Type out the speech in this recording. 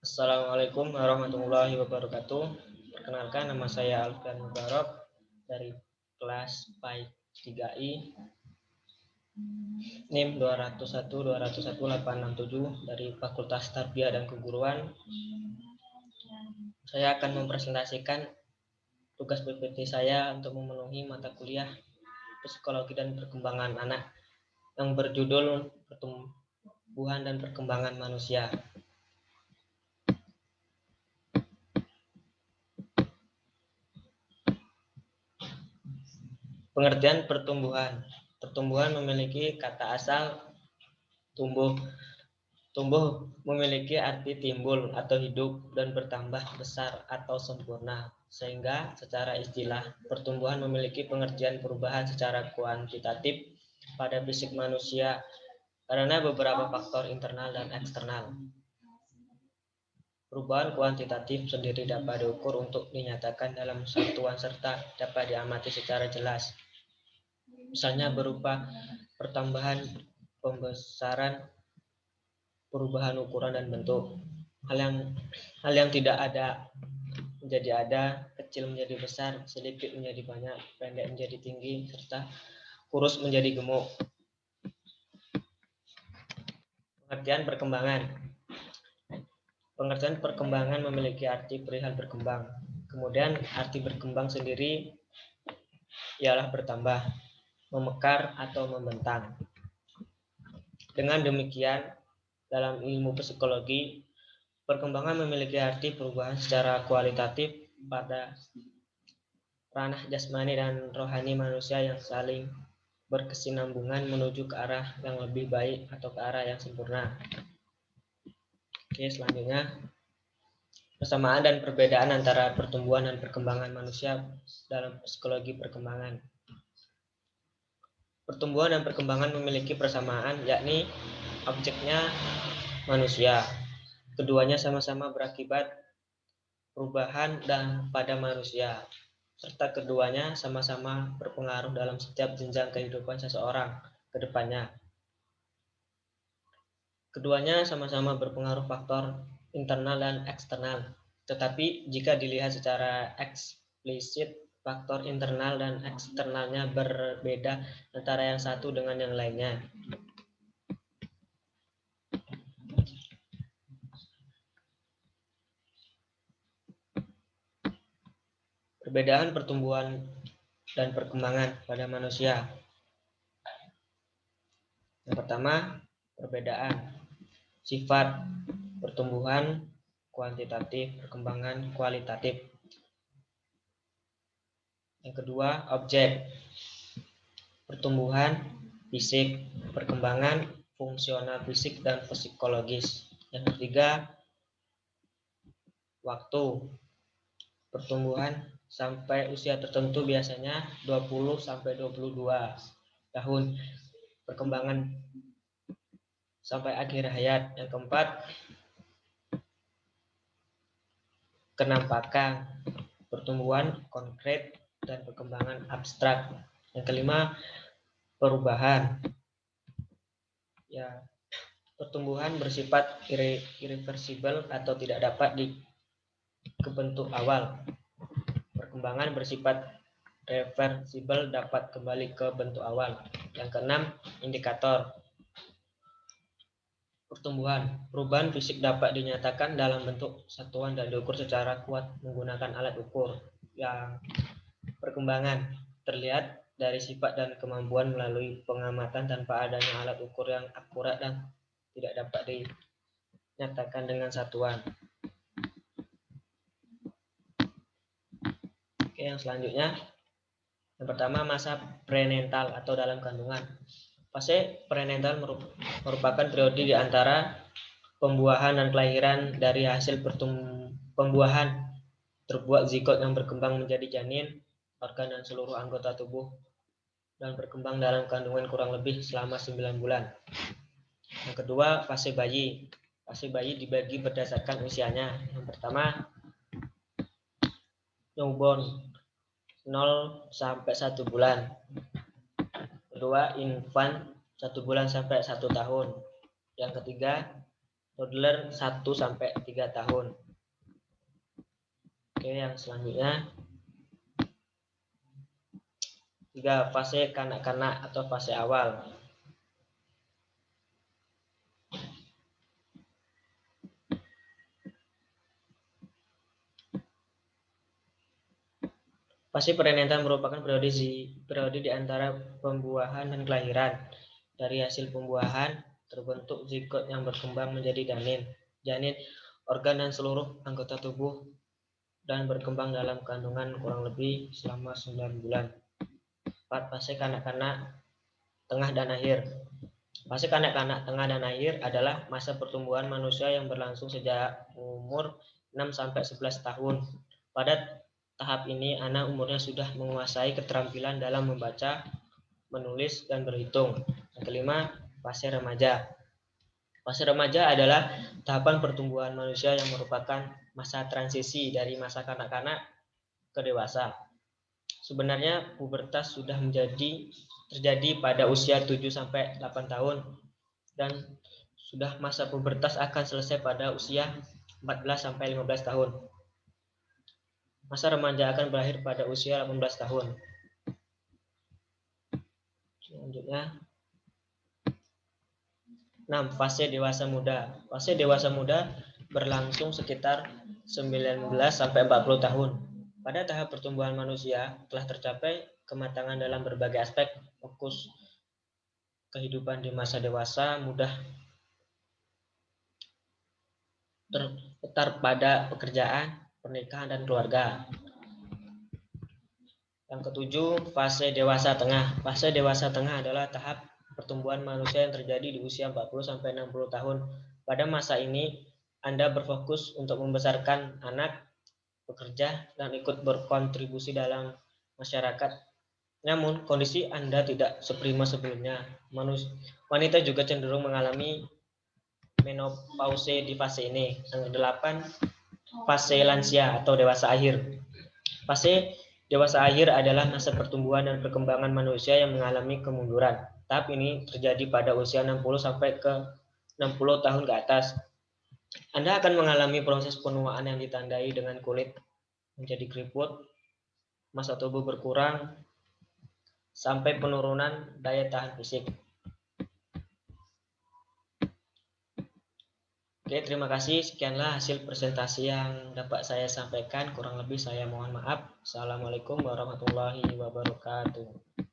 Assalamualaikum warahmatullahi wabarakatuh. Perkenalkan, nama saya Alfian Mubarok dari kelas PAI 3I, NIM 201 dari Fakultas Tarbiyah dan Keguruan. Saya akan mempresentasikan tugas PPT saya untuk memenuhi mata kuliah Psikologi dan Perkembangan Anak yang berjudul Pertumbuhan dan Perkembangan Manusia. Pengertian pertumbuhan. Pertumbuhan memiliki kata asal tumbuh. Tumbuh memiliki arti timbul atau hidup dan bertambah besar atau sempurna. Sehingga secara istilah, pertumbuhan memiliki pengertian perubahan secara kuantitatif pada fisik manusia karena beberapa faktor internal dan eksternal. Perubahan kuantitatif sendiri dapat diukur untuk dinyatakan dalam satuan serta dapat diamati secara jelas. Misalnya berupa pertambahan, pembesaran, perubahan ukuran dan bentuk. Hal yang tidak ada menjadi ada, kecil menjadi besar, sedikit menjadi banyak, pendek menjadi tinggi, serta kurus menjadi gemuk. Pengertian perkembangan. Pengertian perkembangan memiliki arti perihal berkembang. Kemudian arti berkembang sendiri ialah bertambah, memekar atau membentang. Dengan demikian, dalam ilmu psikologi, perkembangan memiliki arti perubahan secara kualitatif pada ranah jasmani dan rohani manusia yang saling berkesinambungan menuju ke arah yang lebih baik atau ke arah yang sempurna. Oke, selanjutnya persamaan dan perbedaan antara pertumbuhan dan perkembangan manusia dalam psikologi perkembangan. Pertumbuhan dan perkembangan memiliki persamaan, yakni objeknya manusia. Keduanya sama-sama berakibat perubahan dan pada manusia, serta keduanya sama-sama berpengaruh dalam setiap jenjang kehidupan seseorang ke depannya. Keduanya sama-sama berpengaruh faktor internal dan eksternal, tetapi jika dilihat secara eksplisit, faktor internal dan eksternalnya berbeda antara yang satu dengan yang lainnya. Perbedaan pertumbuhan dan perkembangan pada manusia. Yang pertama, perbedaan sifat pertumbuhan kuantitatif, perkembangan kualitatif. Yang kedua, objek pertumbuhan fisik, perkembangan fungsional fisik dan psikologis. Yang ketiga, waktu pertumbuhan sampai usia tertentu, biasanya 20 sampai 22 tahun, perkembangan sampai akhir hayat. Yang keempat, kenampakan pertumbuhan konkret dan perkembangan abstrak. Yang kelima, perubahan. Ya, pertumbuhan bersifat irreversibel atau tidak dapat kebentuk awal. Perkembangan bersifat reversibel, dapat kembali ke bentuk awal. Yang keenam, indikator pertumbuhan. Perubahan fisik dapat dinyatakan dalam bentuk satuan dan diukur secara kuat menggunakan alat ukur. Yang perkembangan terlihat dari sifat dan kemampuan melalui pengamatan tanpa adanya alat ukur yang akurat dan tidak dapat dinyatakan dengan satuan. Oke, yang selanjutnya, yang pertama, masa prenatal atau dalam kandungan. Fase prenatal merupakan periode di antara pembuahan dan kelahiran. Dari hasil pembuahan terbuat zigot yang berkembang menjadi janin, organ dan seluruh anggota tubuh, dan berkembang dalam kandungan kurang lebih selama 9 bulan. Yang kedua, fase bayi. Fase bayi dibagi berdasarkan usianya. Yang pertama, newborn 0 sampai 1 bulan. Kedua, infant 1 bulan sampai 1 tahun. Yang ketiga, toddler 1 sampai 3 tahun. Oke, yang selanjutnya 3 fase kanak-kanak atau fase awal. Fase perenetan merupakan periode di antara pembuahan dan kelahiran. Dari hasil pembuahan terbentuk zigot yang berkembang menjadi janin. Janin, organ dan seluruh anggota tubuh dan berkembang dalam kandungan kurang lebih selama 9 bulan. 4. Fase kanak-kanak tengah dan akhir. Fase kanak-kanak tengah dan akhir adalah masa pertumbuhan manusia yang berlangsung sejak umur 6 sampai 11 tahun. Pada tahap ini anak umurnya sudah menguasai keterampilan dalam membaca, menulis, dan berhitung. Yang kelima, fase remaja. Fase remaja adalah tahapan pertumbuhan manusia yang merupakan masa transisi dari masa kanak-kanak ke dewasa. Sebenarnya pubertas sudah terjadi pada usia 7 sampai 8 tahun dan sudah masa pubertas akan selesai pada usia 14 sampai 15 tahun. Masa remaja akan berakhir pada usia 18 tahun. Selanjutnya 6. Fase dewasa muda. Fase dewasa muda berlangsung sekitar 19 sampai 40 tahun. Pada tahap pertumbuhan manusia telah tercapai kematangan dalam berbagai aspek. Fokus kehidupan di masa dewasa muda terletak pada pekerjaan, pernikahan, dan keluarga. Yang ketujuh, fase dewasa tengah. Fase dewasa tengah adalah tahap pertumbuhan manusia yang terjadi di usia 40 sampai 60 tahun. Pada masa ini, Anda berfokus untuk membesarkan anak, bekerja, dan ikut berkontribusi dalam masyarakat. Namun, kondisi Anda tidak seprima sebelumnya. Wanita juga cenderung mengalami menopause di fase ini. Yang kedelapan, fase lansia atau dewasa akhir. Fase dewasa akhir adalah masa pertumbuhan dan perkembangan manusia yang mengalami kemunduran. Tahap ini terjadi pada usia 60 sampai ke 60 tahun ke atas. Anda akan mengalami proses penuaan yang ditandai dengan kulit menjadi keriput, massa tubuh berkurang, sampai penurunan daya tahan fisik. Oke, terima kasih. Sekianlah hasil presentasi yang dapat saya sampaikan. Kurang lebih saya mohon maaf. Assalamualaikum warahmatullahi wabarakatuh.